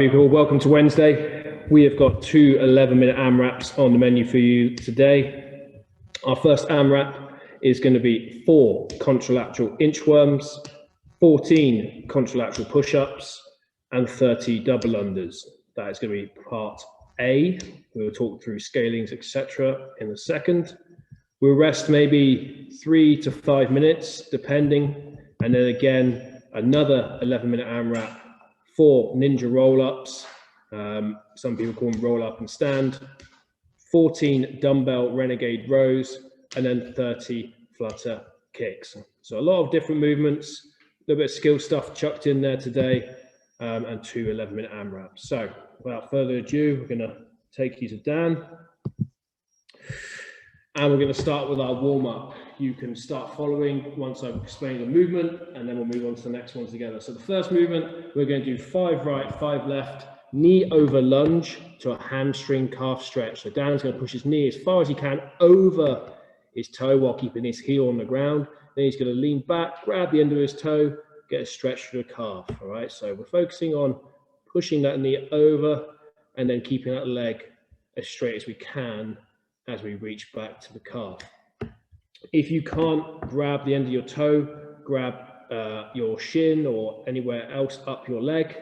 People, welcome to Wednesday. We have got two 11-minute AMRAPs on the menu for you today. Our first AMRAP is going to be 4 contralateral inchworms, 14 contralateral push-ups, and 30 double unders. That is going to be part A. We will talk through scalings, etc. in a second. We'll rest maybe 3 to 5 minutes, depending, and then again another 11-minute AMRAP. 4 ninja roll-ups, some people call them roll-up and stand, 14 dumbbell renegade rows, and then 30 flutter kicks. So a lot of different movements, a little bit of skill stuff chucked in there today, and 2 11-minute AMRAPs. So without further ado, we're going to take you to Dan. And we're going to start with our warm-up. You can start following once I've explained the movement, and then we'll move on to the next one together. So the first movement, we're going to do 5 right, 5 left, knee over lunge to a hamstring calf stretch. So Dan's going to push his knee as far as he can over his toe while keeping his heel on the ground. Then he's going to lean back, grab the end of his toe, get a stretch through the calf. All right, so we're focusing on pushing that knee over and then keeping that leg as straight as we can as we reach back to the calf. If you can't grab the end of your toe, grab your shin or anywhere else up your leg.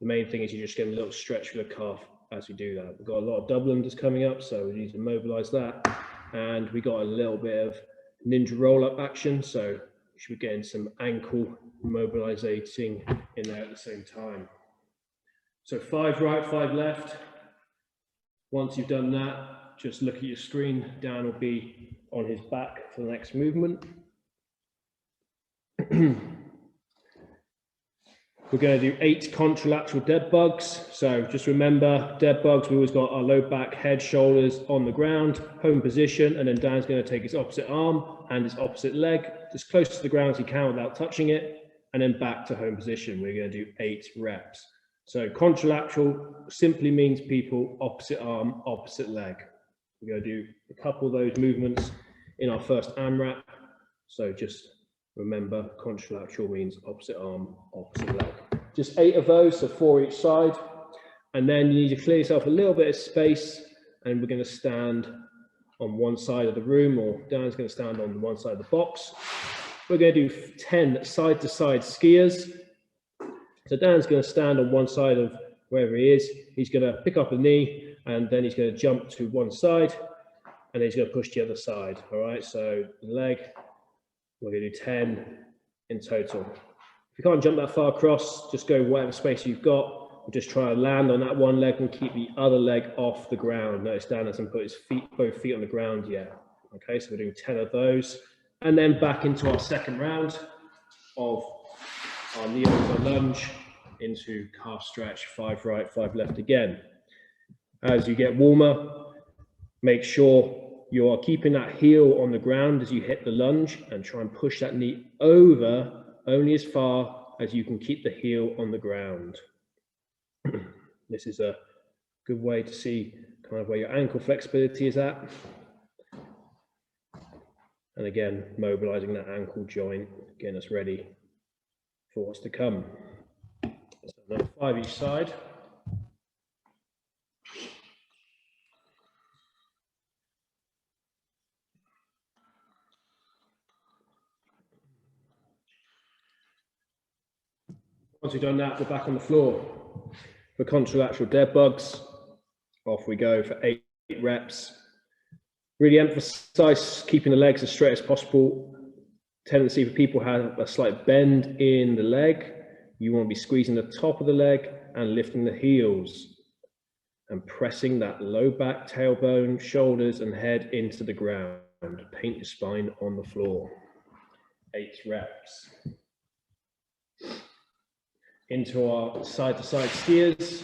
The main thing is you're just getting a little stretch for the calf as we do that. We've got a lot of double unders coming up, so we need to mobilize that. And we got a little bit of ninja roll-up action, so we should be getting some ankle mobilizing in there at the same time. So 5 right, 5 left. Once you've done that, just look at your screen. Dan will be on his back for the next movement. We're going to do 8 contralateral dead bugs. So just remember, dead bugs, we always got our low back, head, shoulders on the ground, home position, and then Dan's going to take his opposite arm and his opposite leg, as close to the ground as he can without touching it, and then back to home position. We're going to do 8 reps. So contralateral simply means people opposite arm, opposite leg. We're going to do a couple of those movements in our first AMRAP. So just remember, contralateral means opposite arm, opposite leg. Just 8 of those, so 4 each side. And then you need to clear yourself a little bit of space, and we're going to stand on one side of the room, or Dan's going to stand on one side of the box. We're going to do 10 side-to-side skiers. So Dan's going to stand on one side of wherever he is. He's going to pick up a knee, and then he's going to jump to one side, and then he's going to push the other side. All right, so leg, we're going to do 10 in total. If you can't jump that far across, just go whatever space you've got, and just try to land on that one leg and keep the other leg off the ground. Notice Dan hasn't put his both feet on the ground yet. Okay, so we're doing 10 of those. And then back into our second round of our knee over lunge into calf stretch, 5 right, 5 left again. As you get warmer, make sure you are keeping that heel on the ground as you hit the lunge, and try and push that knee over only as far as you can keep the heel on the ground. This is a good way to see kind of where your ankle flexibility is at. And again, mobilizing that ankle joint, getting us ready for what's to come. So another 5 each side. Once we've done that, we're back on the floor for contralateral dead bugs. Off we go for 8 reps. Really emphasize keeping the legs as straight as possible. Tendency for people have a slight bend in the leg. You want to be squeezing the top of the leg and lifting the heels and pressing that low back, tailbone, shoulders, and head into the ground. Paint your spine on the floor. 8 reps. Into our side-to-side skiers,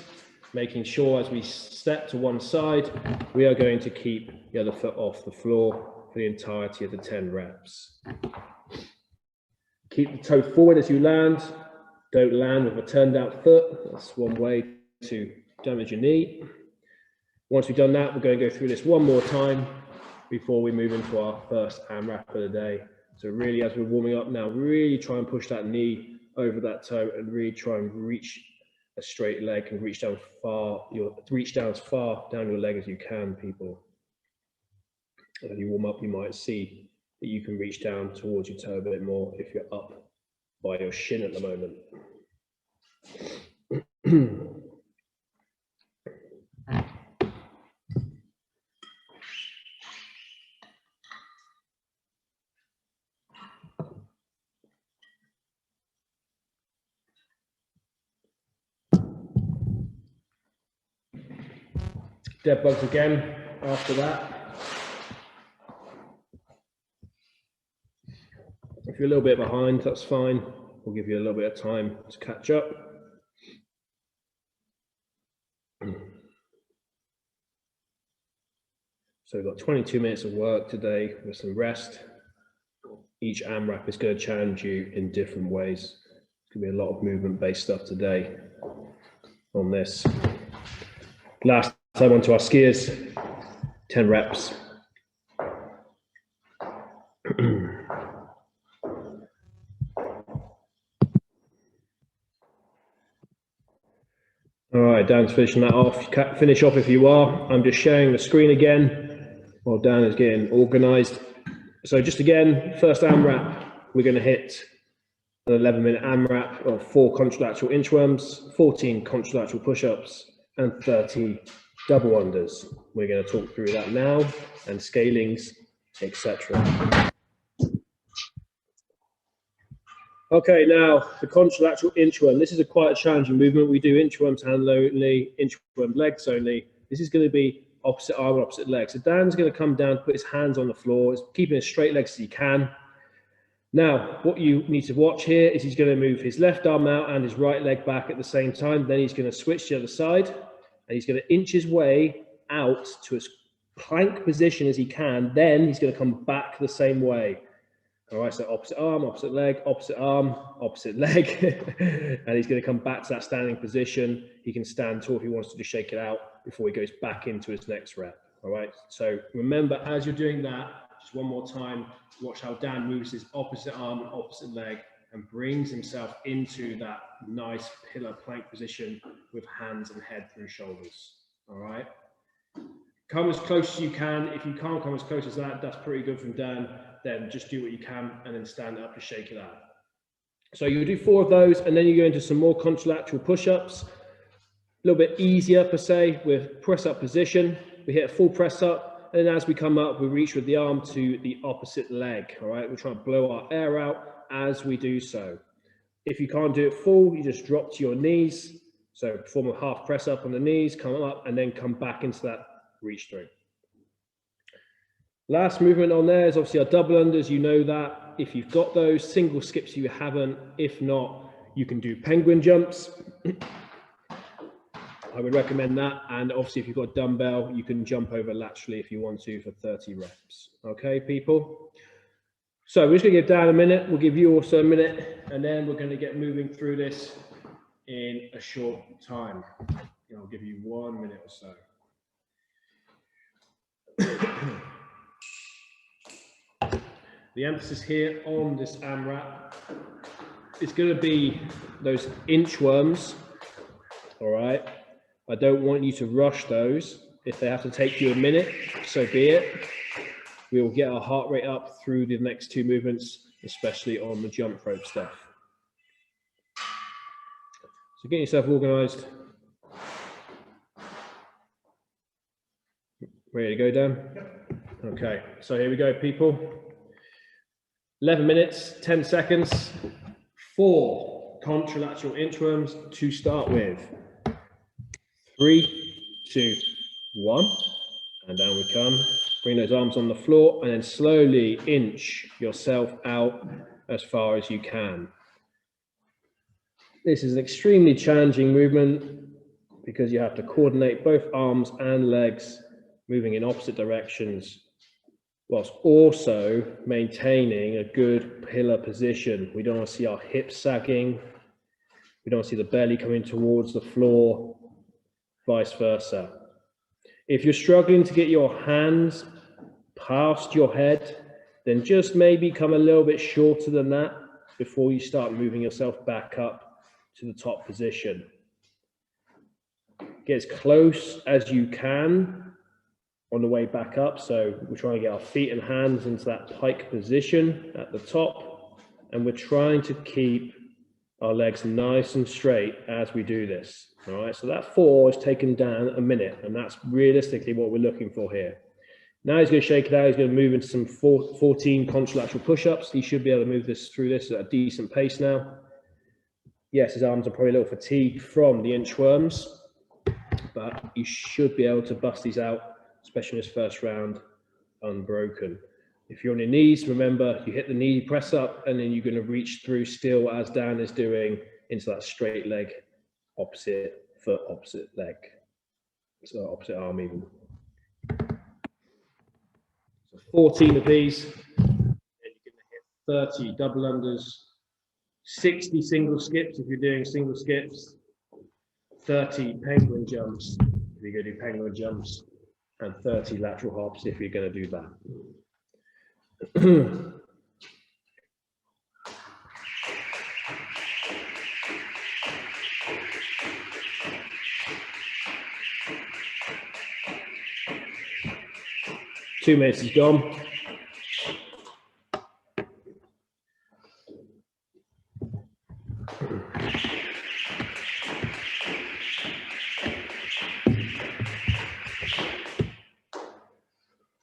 making sure as we step to one side, we are going to keep the other foot off the floor for the entirety of the 10 reps. Keep the toe forward as you land. Don't land with a turned out foot. That's one way to damage your knee. Once we've done that, we're going to go through this one more time before we move into our first AMRAP of the day. So really, as we're warming up now, really try and push that knee over that toe and really try and reach a straight leg and reach down as far down your leg as you can, people. As you warm up, you might see that you can reach down towards your toe a bit more if you're up by your shin at the moment. Dead bugs again after that. If you're a little bit behind, that's fine. We'll give you a little bit of time to catch up. So we've got 22 minutes of work today with some rest. Each AMRAP is going to challenge you in different ways. It's going to be a lot of movement-based stuff today on this. Last time onto our skiers, 10 reps. All right, Dan's finishing that off. Finish off if you are. I'm just sharing the screen again while Dan is getting organized. So just again, first AMRAP, we're going to hit an 11-minute AMRAP of 4 contralateral inchworms, 14 contralateral push-ups, and 30 double unders. We're going to talk through that now, and scalings, etc. Okay, now the contralateral inchworm. This is quite a challenging movement. We do inchworms hand only, inchworm legs only. This is going to be opposite arm, opposite leg. So Dan's going to come down, put his hands on the floor, keeping as straight legs as he can. Now, what you need to watch here is he's going to move his left arm out and his right leg back at the same time. Then he's going to switch to the other side, and he's going to inch his way out to as plank position as he can. Then he's going to come back the same way. All right, so opposite arm, opposite leg, opposite arm, opposite leg. And he's going to come back to that standing position. He can stand tall if he wants to just shake it out before he goes back into his next rep. All right, so remember, as you're doing that, just one more time, watch how Dan moves his opposite arm and opposite leg and brings himself into that nice pillar plank position with hands and head through shoulders. All right, come as close as you can. If you can't come as close as that, that's pretty good from Dan. Then just do what you can and then stand up and shake it out. So you'll do 4 of those, and then you go into some more contralateral push-ups. A little bit easier per se with press-up position. We hit a full press-up, and then as we come up, we reach with the arm to the opposite leg. All right, we're trying to blow our air out as we do so. If you can't do it full, you just drop to your knees. So perform a half press-up on the knees, come up, and then come back into that reach through. Last movement on there is obviously our double unders. You know that. If you've got those, single skips you haven't. If not, you can do penguin jumps. I would recommend that. And obviously, if you've got a dumbbell, you can jump over laterally if you want to for 30 reps. Okay, people? So we're just going to give Dan a minute. We'll give you also a minute. And then we're going to get moving through this in a short time. I'll give you 1 minute or so. The emphasis here on this AMRAP is going to be those inchworms, all right? I don't want you to rush those. If they have to take you a minute, so be it. We will get our heart rate up through the next 2 movements, especially on the jump rope stuff. So get yourself organized. Ready to go, Dan? Okay, so here we go, people. 11 minutes, 10 seconds, 4 contralateral inchworms to start with. 3, 2, 1, and down we come. Bring those arms on the floor and then slowly inch yourself out as far as you can. This is an extremely challenging movement because you have to coordinate both arms and legs moving in opposite directions, whilst also maintaining a good pillar position. We don't want to see our hips sagging. We don't want to see the belly coming towards the floor, vice versa. If you're struggling to get your hands past your head, then just maybe come a little bit shorter than that before you start moving yourself back up to the top position. Get as close as you can on the way back up. So we're trying to get our feet and hands into that pike position at the top. And we're trying to keep our legs nice and straight as we do this. All right, so that 4 is taken down a minute, and that's realistically what we're looking for here. Now he's going to shake it out. He's going to move into some 14 contralateral push-ups. He should be able to move this through this at a decent pace now. Yes, his arms are probably a little fatigued from the inchworms, but you should be able to bust these out, especially in this first round, unbroken. If you're on your knees, remember, you hit the knee press up, and then you're going to reach through still as Dan is doing into that straight leg, opposite foot, opposite leg. So opposite arm even. So 14 of these, and you're going to hit 30 double unders, 60 single skips if you're doing single skips, 30 penguin jumps if you're going to do penguin jumps, and 30 lateral hops if you're going to do that. 2 minutes is gone.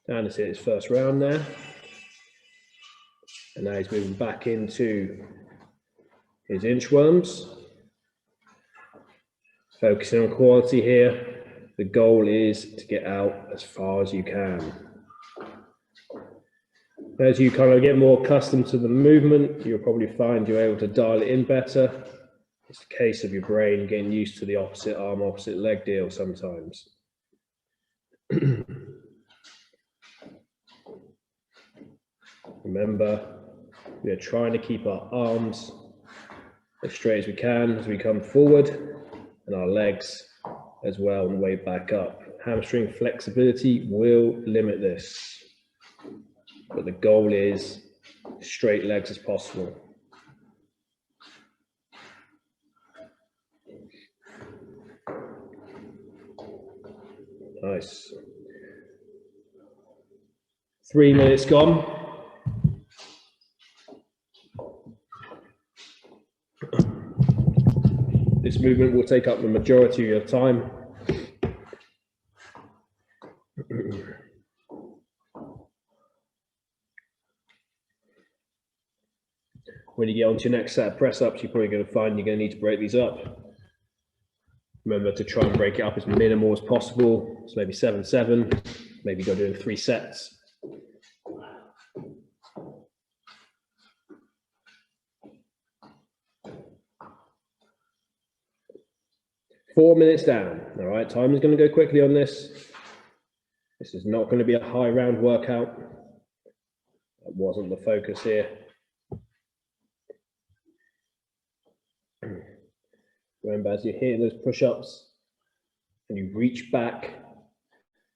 Dan has hit his first round there. And now he's moving back into his inchworms. Focusing on quality here. The goal is to get out as far as you can. As you kind of get more accustomed to the movement, you'll probably find you're able to dial it in better. It's a case of your brain getting used to the opposite arm, opposite leg deal sometimes. Remember, we are trying to keep our arms as straight as we can as we come forward, and our legs as well on the way back up. Hamstring flexibility will limit this, but the goal is straight legs as possible. Nice. 3 minutes gone. This movement will take up the majority of your time. When you get onto your next set of press ups, you're probably going to find you're going to need to break these up. Remember to try and break it up as minimal as possible. So maybe 7-7, maybe go doing 3 sets. Four minutes down. All right, time is going to go quickly on this. This is not going to be a high round workout. That wasn't the focus here. Remember, as you're hitting those push-ups and you reach back,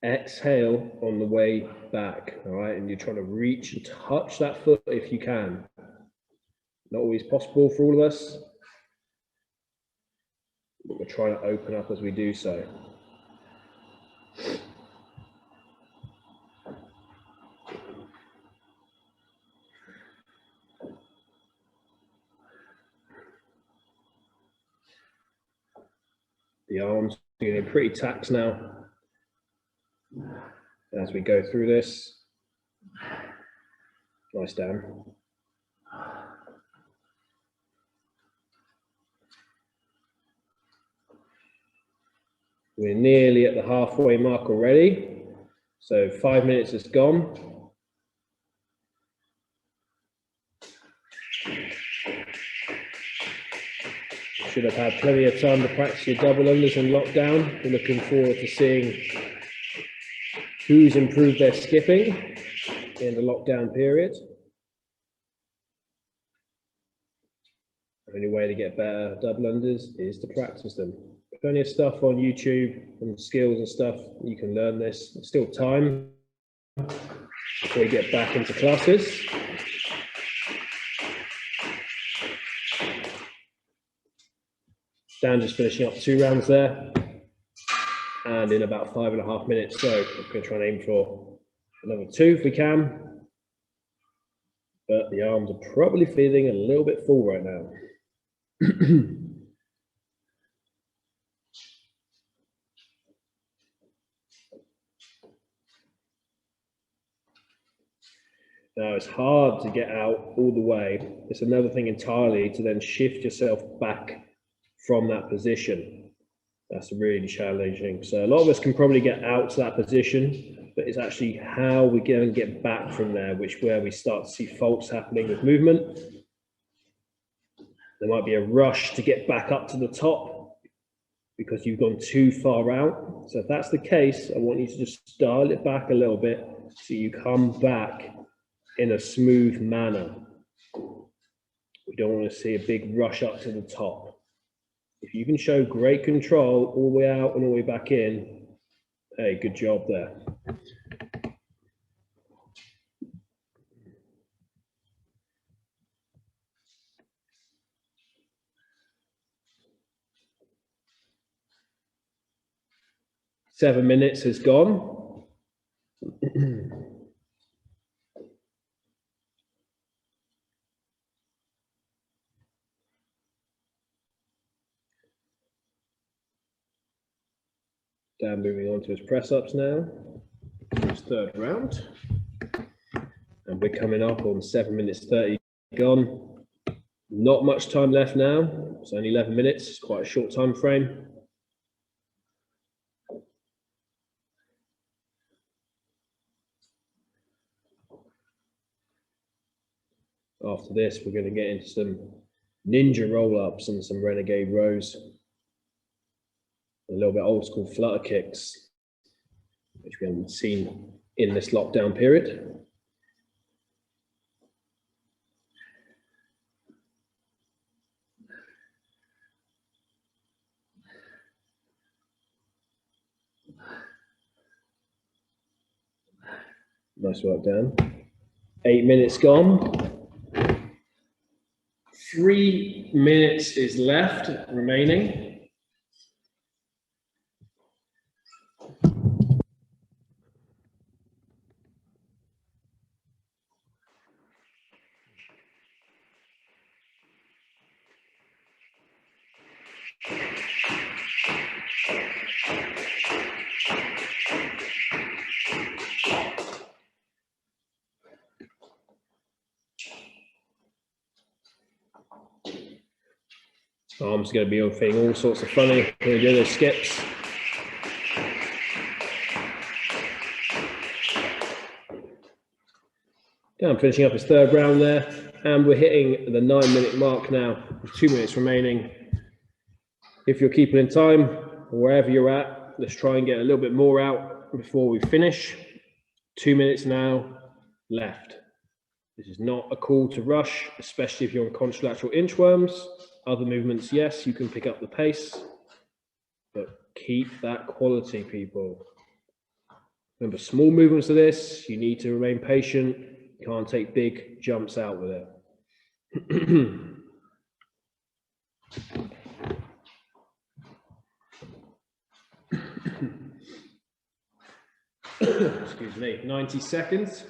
exhale on the way back, all right? And you're trying to reach and touch that foot if you can. Not always possible for all of us, but we're trying to open up as we do so. The arms are getting pretty taxed now as we go through this. Nice, Dan. We're nearly at the halfway mark already. So 5 minutes is gone. Should have had plenty of time to practice your double unders and lockdown. We're looking forward to seeing who's improved their skipping in the lockdown period. The only way to get better double unders is to practice them. Plenty of stuff on YouTube and skills and stuff. You can learn this. There's still time before you get back into classes. Dan just finishing up 2 rounds there. and in about 5.5 minutes. So I'm going to try and aim for another 2 if we can. But the arms are probably feeling a little bit full right now. Now it's hard to get out all the way. It's another thing entirely to then shift yourself back from that position. That's really challenging. So a lot of us can probably get out to that position, but it's actually how we get back from there, where we start to see faults happening with movement. There might be a rush to get back up to the top because you've gone too far out. So if that's the case, I want you to just dial it back a little bit so you come back in a smooth manner. We don't want to see a big rush up to the top. If you can show great control all the way out and all the way back in, hey, good job there. Seven minutes has gone. Dan moving on to his press ups now. His third round. And we're coming up on 7 minutes 30 gone. Not much time left now. It's only 11 minutes. It's quite a short time frame. After this, we're going to get into some ninja roll-ups and some Renegade Rows. A little bit old school Flutter Kicks, which we haven't seen in this lockdown period. Nice work, Dan. 8 minutes gone. 3 minutes is left remaining. Arms going to be feeling all sorts of funny. Going to do those skips. Dan finishing up his third round there, and we're hitting the 9 minute mark now, with 2 minutes remaining. If you're keeping in time, wherever you're at, let's try and get a little bit more out before we finish. 2 minutes now left. This is not a call to rush, especially if you're on contralateral inchworms. Other movements, yes, you can pick up the pace, but keep that quality, people. Remember, small movements of this, you need to remain patient. You can't take big jumps out with it. Excuse me, 90 seconds.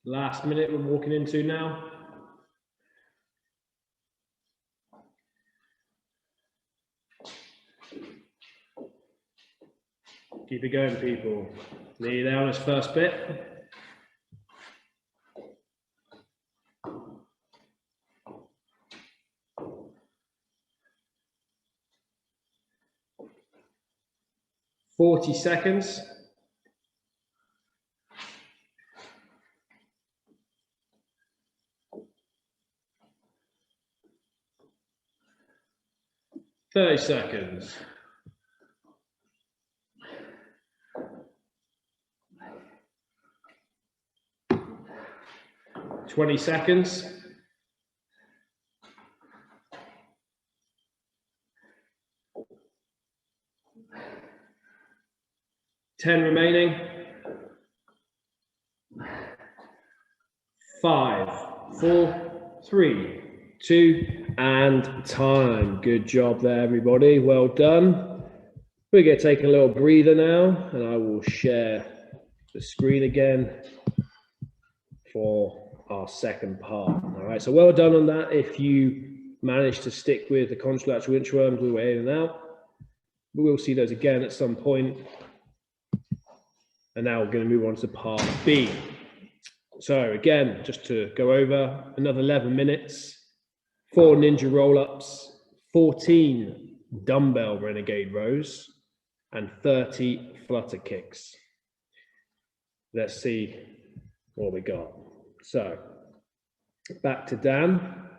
Last minute we're walking into now. Keep it going, people. Nearly there on his first bit. "40 seconds. "30 seconds. 20 seconds. 10 remaining. 5, 4, 3, 2, and time. Good job there, everybody. Well done. We're going to take a little breather now, and I will share the screen again for our second part. All right, so well done on that. If you managed to stick with the contralateral inchworms, we were in and out. We will see those again at some point. And now we're going to move on to part B. So again, just to go over, another 11 minutes, 4 ninja roll-ups, 14 dumbbell renegade rows, and 30 flutter kicks. Let's see what we got. So back to Dan,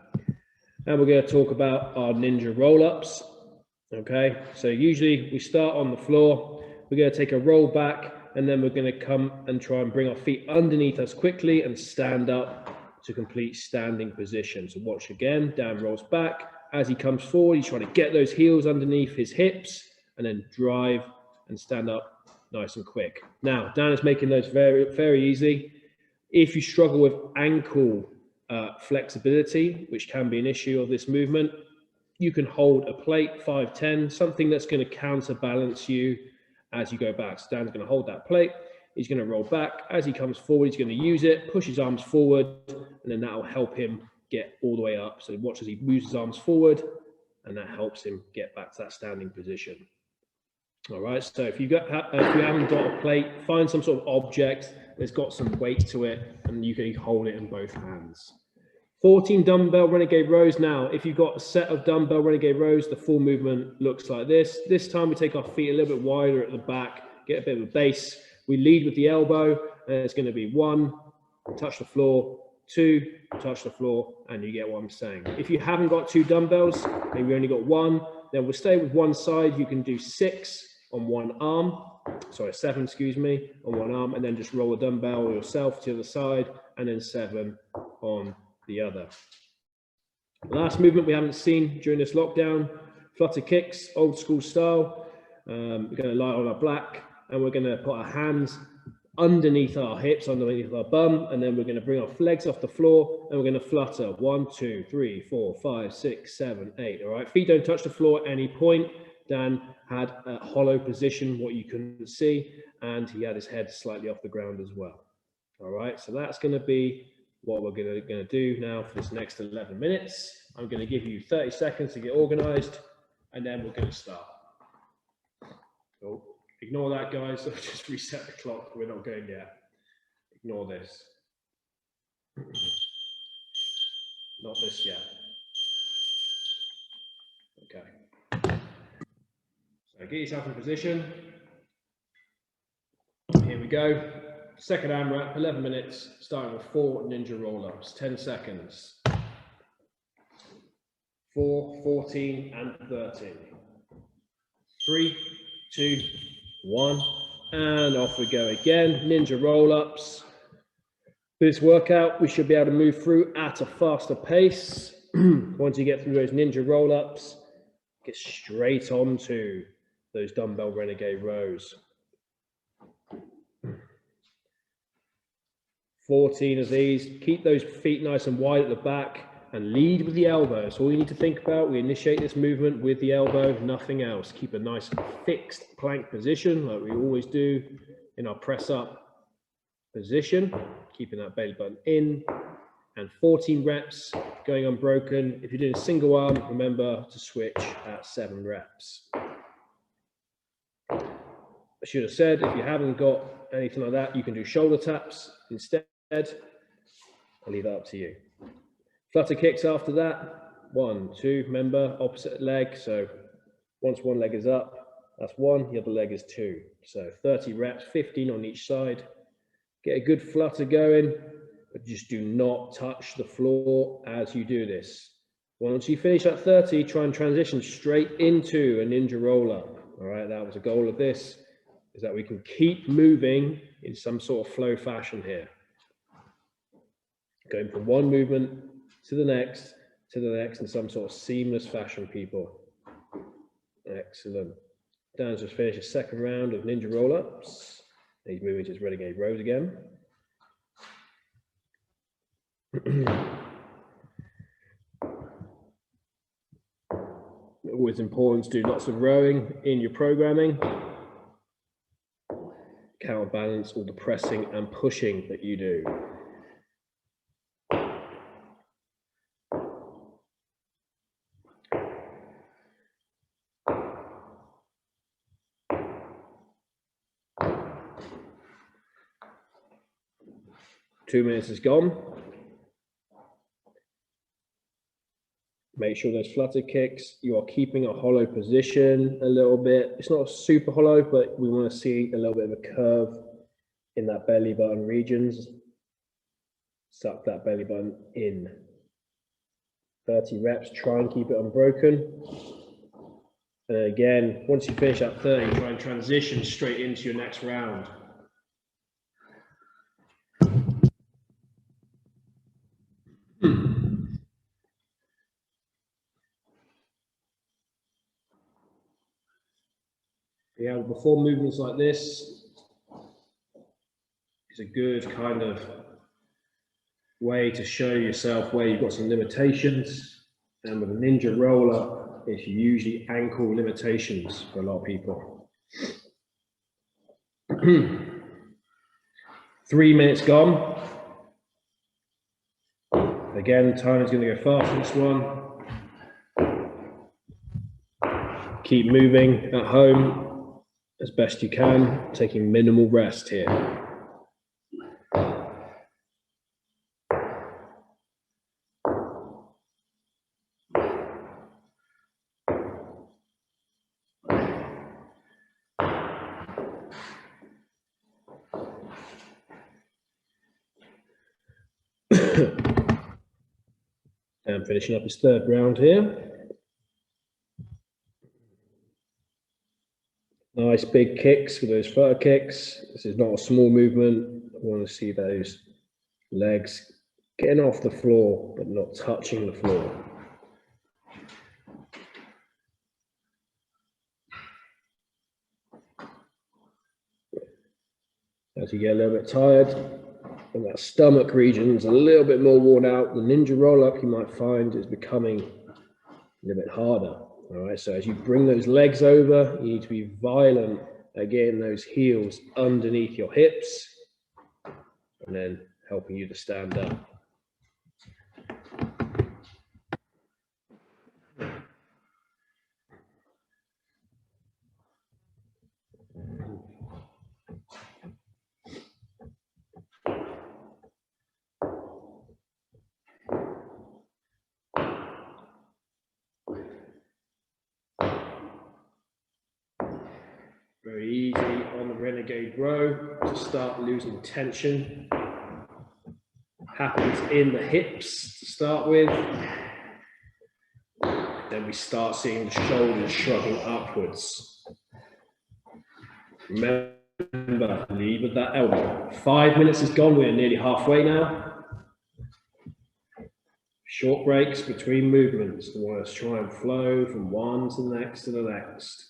and we're going to talk about our ninja roll-ups. Okay, so usually we start on the floor, we're going to take a roll back, and then we're going to come and try and bring our feet underneath us quickly and stand up to complete standing position. So watch again, Dan rolls back. As he comes forward, he's trying to get those heels underneath his hips and then drive and stand up nice and quick. Now, Dan is making those very, very easy. If you struggle with ankle flexibility, which can be an issue of this movement, you can hold a plate, 5-10, something that's going to counterbalance you as you go back. So Dan's going to hold that plate. He's going to roll back. As he comes forward, he's going to use it, push his arms forward, and then that will help him get all the way up. So watch as he moves his arms forward, and that helps him get back to that standing position. All right, so if you haven't got a plate, find some sort of object that's got some weight to it, and you can hold it in both hands. 14 dumbbell renegade rows. Now, if you've got a set of dumbbell renegade rows, the full movement looks like this. This time we take our feet a little bit wider at the back, get a bit of a base. We lead with the elbow, and it's going to be 1, touch the floor, 2, touch the floor, and you get what I'm saying. If you haven't got 2 dumbbells, maybe you only got 1, then we'll stay with one side. You can do 6 on one arm, sorry, 7, excuse me, on one arm, and then just roll the dumbbell yourself to the other side, and then 7 on the other. Last movement we haven't seen during this lockdown, flutter kicks, old school style. We're going to lie on our back, and we're going to put our hands underneath our hips, underneath our bum, and then we're going to bring our legs off the floor, and we're going to flutter 1, 2, 3, 4, 5, 6, 7, 8. All right, feet don't touch the floor at any point. Dan had a hollow position, what you couldn't see, and he had his head slightly off the ground as well. All right, so that's going to be what we're going to do now for this next 11 minutes. I'm going to give you 30 seconds to get organized, and then we're going to start. So ignore that, guys. I'll just reset the clock. We're not going yet. Ignore this. Not this yet. Okay. So get yourself in position. Here we go. Second AMRAP, 11 minutes, starting with 4 ninja roll-ups, 10 seconds. 4, 14, and 13. 3, 2, 1, and off we go again. Ninja roll-ups. This workout, we should be able to move through at a faster pace. Once you get through those ninja roll-ups, get straight onto those dumbbell renegade rows. 14 of these. Keep those feet nice and wide at the back and lead with the elbow. That's all you need to think about. We initiate this movement with the elbow, nothing else. Keep a nice fixed plank position like we always do in our press up position. Keeping that belly button in. And 14 reps going unbroken. If you're doing a single arm, remember to switch at 7 reps. I should have said, if you haven't got anything like that, you can do shoulder taps instead. I'll leave that up to you. Flutter kicks after that. 1, 2, remember, opposite leg. So once one leg is up, that's 1, the other leg is 2. So 30 reps, 15 on each side. Get a good flutter going, but just do not touch the floor as you do this. Once you finish at 30, try and transition straight into a ninja roll-up. All right, that was the goal of this, is that we can keep moving in some sort of flow fashion here. Going from one movement to the next in some sort of seamless fashion, people. Excellent. Dan's just finished his second round of ninja roll-ups. He's moving to his Renegade Rows again. Always important to do lots of rowing in your programming. Counterbalance all the pressing and pushing that you do. Two minutes is gone. Make sure those flutter kicks, you are keeping a hollow position a little bit. It's not super hollow, but we want to see a little bit of a curve in that belly button regions. Suck that belly button in. 30 reps, try and keep it unbroken. And again, once you finish that 30, try and transition straight into your next round. Yeah, before movements like this, it's a good kind of way to show yourself where you've got some limitations. And with a ninja roll-up, it's usually ankle limitations for a lot of people. 3 minutes gone. Again, time is going to go fast in this one. Keep moving at home as best you can, taking minimal rest here. And finishing up his third round here. Nice big kicks with those flutter kicks. This is not a small movement. I want to see those legs getting off the floor, but not touching the floor. As you get a little bit tired, and that stomach region is a little bit more worn out, the ninja roll-up you might find is becoming a little bit harder. All right, so as you bring those legs over, you need to be violent at getting those heels underneath your hips and then helping you to stand up. Very easy on the Renegade Row to start losing tension. Happens in the hips to start with. Then we start seeing the shoulders shrugging upwards. Remember, lead with that elbow. 5 minutes is gone, we're nearly halfway now. Short breaks between movements. We want to try and flow from one to the next to the next.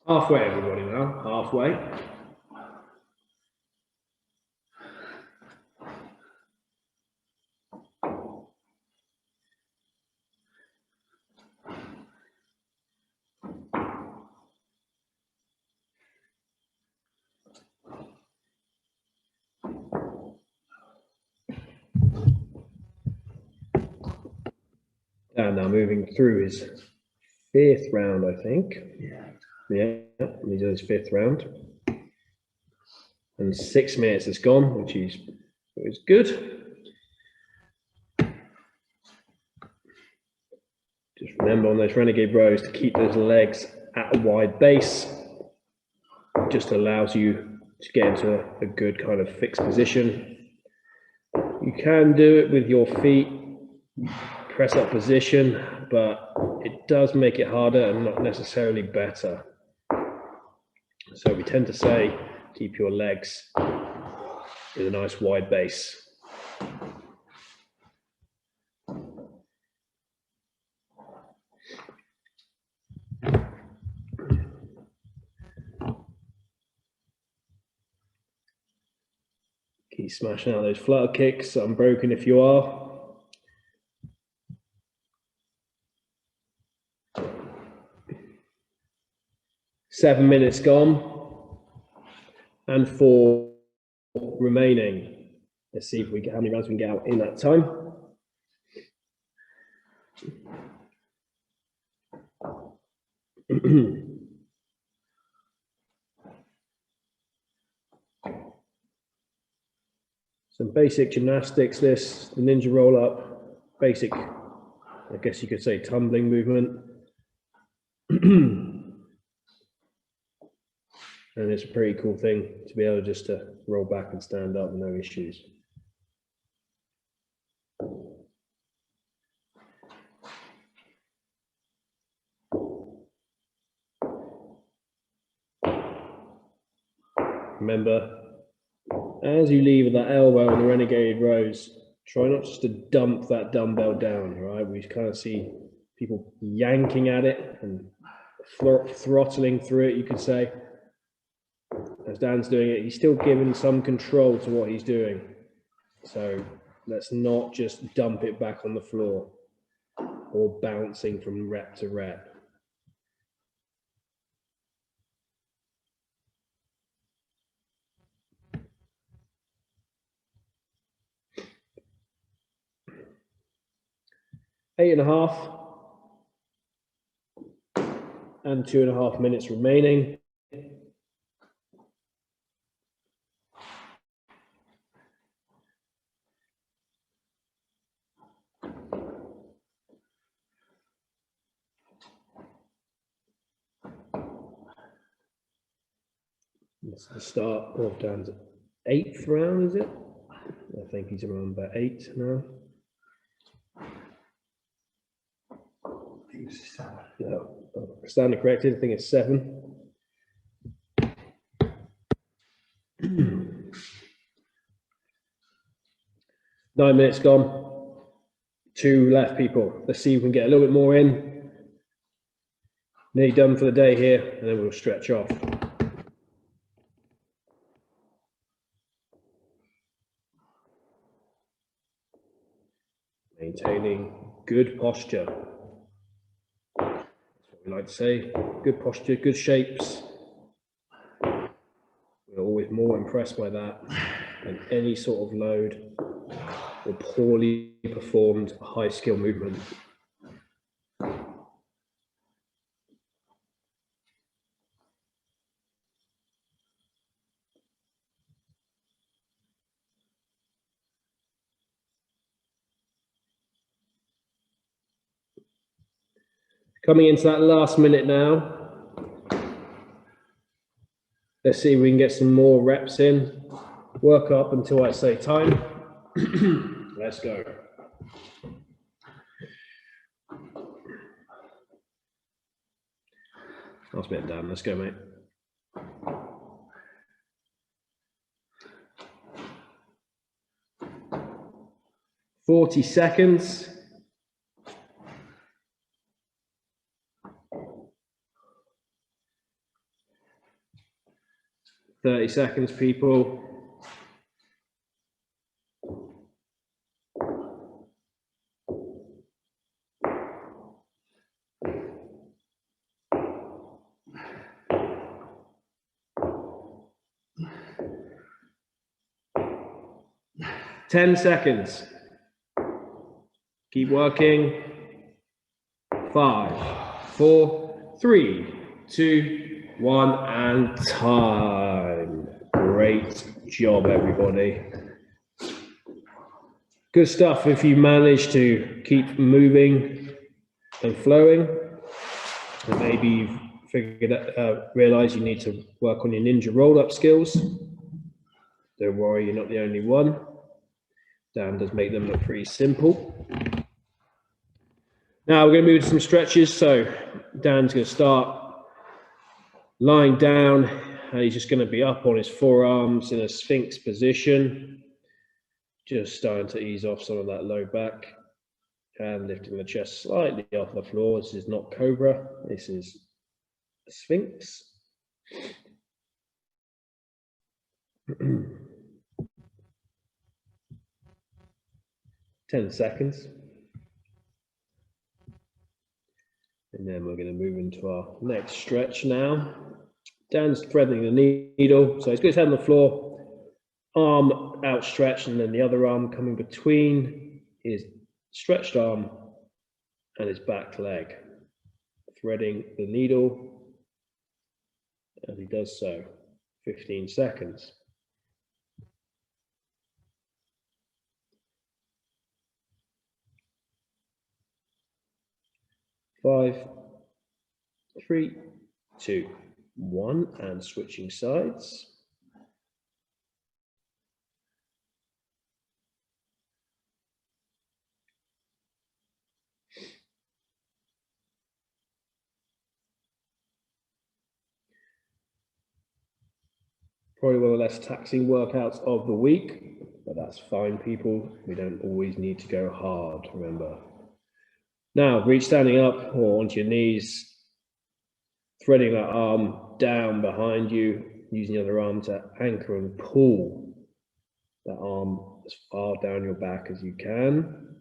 Halfway, everybody now, halfway. And now moving through his fifth round, I think. Yeah, he's on his fifth round. And 6 minutes has gone, which is good. Just remember on those Renegade rows to keep those legs at a wide base. Just allows you to get into a good kind of fixed position. You can do it with your feet, press up position, but it does make it harder and not necessarily better. So we tend to say, keep your legs with a nice wide base. Keep smashing out those flutter kicks, unbroken if you are. Seven minutes gone and 4 remaining. Let's see if we get how many rounds we can get out in that time. Some basic gymnastics, the ninja roll up, basic, I guess you could say, tumbling movement. And it's a pretty cool thing to be able just to roll back and stand up with no issues. Remember, as you leave that elbow in the Renegade Rows, try not just to dump that dumbbell down, right? We kind of see people yanking at it and throttling through it, you could say. As Dan's doing it, he's still giving some control to what he's doing. So let's not just dump it back on the floor or bouncing from rep to rep. Eight and a half and 2.5 minutes remaining. It's the start of Dan's 8th round, is it? I think he's around about 8 now. No, standard corrected, I think it's 7. Nine minutes gone. 2 left, people. Let's see if we can get a little bit more in. Nearly done for the day here, and then we'll stretch off. Maintaining good posture. That's what we like to say. Good posture, good shapes. We're always more impressed by that than any sort of load or poorly performed high skill movement. Coming into that last minute now. Let's see if we can get some more reps in. Work up until I say time. Let's go. Last bit down. Let's go, mate. "40 seconds. "30 seconds, people. "10 seconds. Keep working. 5, 4, 3, 2, 1, and time. Great job, everybody. Good stuff if you manage to keep moving and flowing. And maybe you've figured out, realize you need to work on your ninja roll-up skills. Don't worry, you're not the only one. Dan does make them look pretty simple. Now we're going to move to some stretches. So Dan's going to start lying down, and he's just going to be up on his forearms in a Sphinx position, just starting to ease off some of that low back and lifting the chest slightly off the floor. This is not Cobra, this is a Sphinx. 10 seconds. And then we're going to move into our next stretch now. Dan's threading the needle. So he's got his head on the floor, arm outstretched, and then the other arm coming between his stretched arm and his back leg. Threading the needle as he does so. 15 seconds. 5, 3, 2, 1, and switching sides. Probably one of the less taxing workouts of the week, but that's fine, people. We don't always need to go hard, remember. Now, reach standing up or onto your knees, threading that arm down behind you, using the other arm to anchor and pull that arm as far down your back as you can.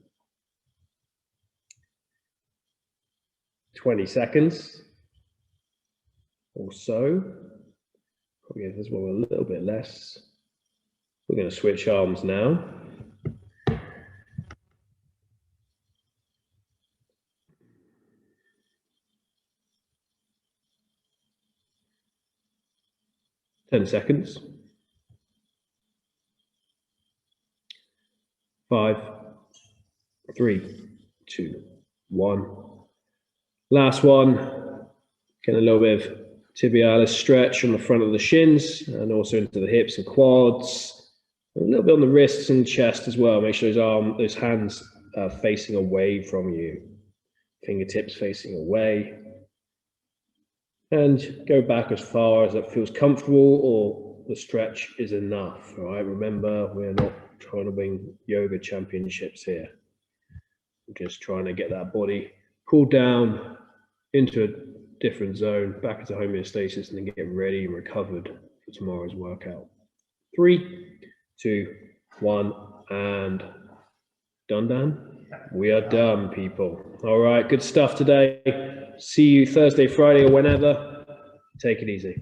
20 seconds or so. Probably give this one a little bit less. We're going to switch arms now. Ten seconds. 5, 3, 2, 1. Last one. Getting a little bit of tibialis stretch on the front of the shins and also into the hips and quads. A little bit on the wrists and chest as well. Make sure those hands are facing away from you. Fingertips facing away. And go back as far as it feels comfortable or the stretch is enough. All right, remember, we're not trying to win yoga championships here. We're just trying to get that body cooled down into a different zone, back into homeostasis, and then get ready and recovered for tomorrow's workout. 3, 2, 1, and done. We are done, people. All right, good stuff today. See you Thursday, Friday, or whenever. Take it easy.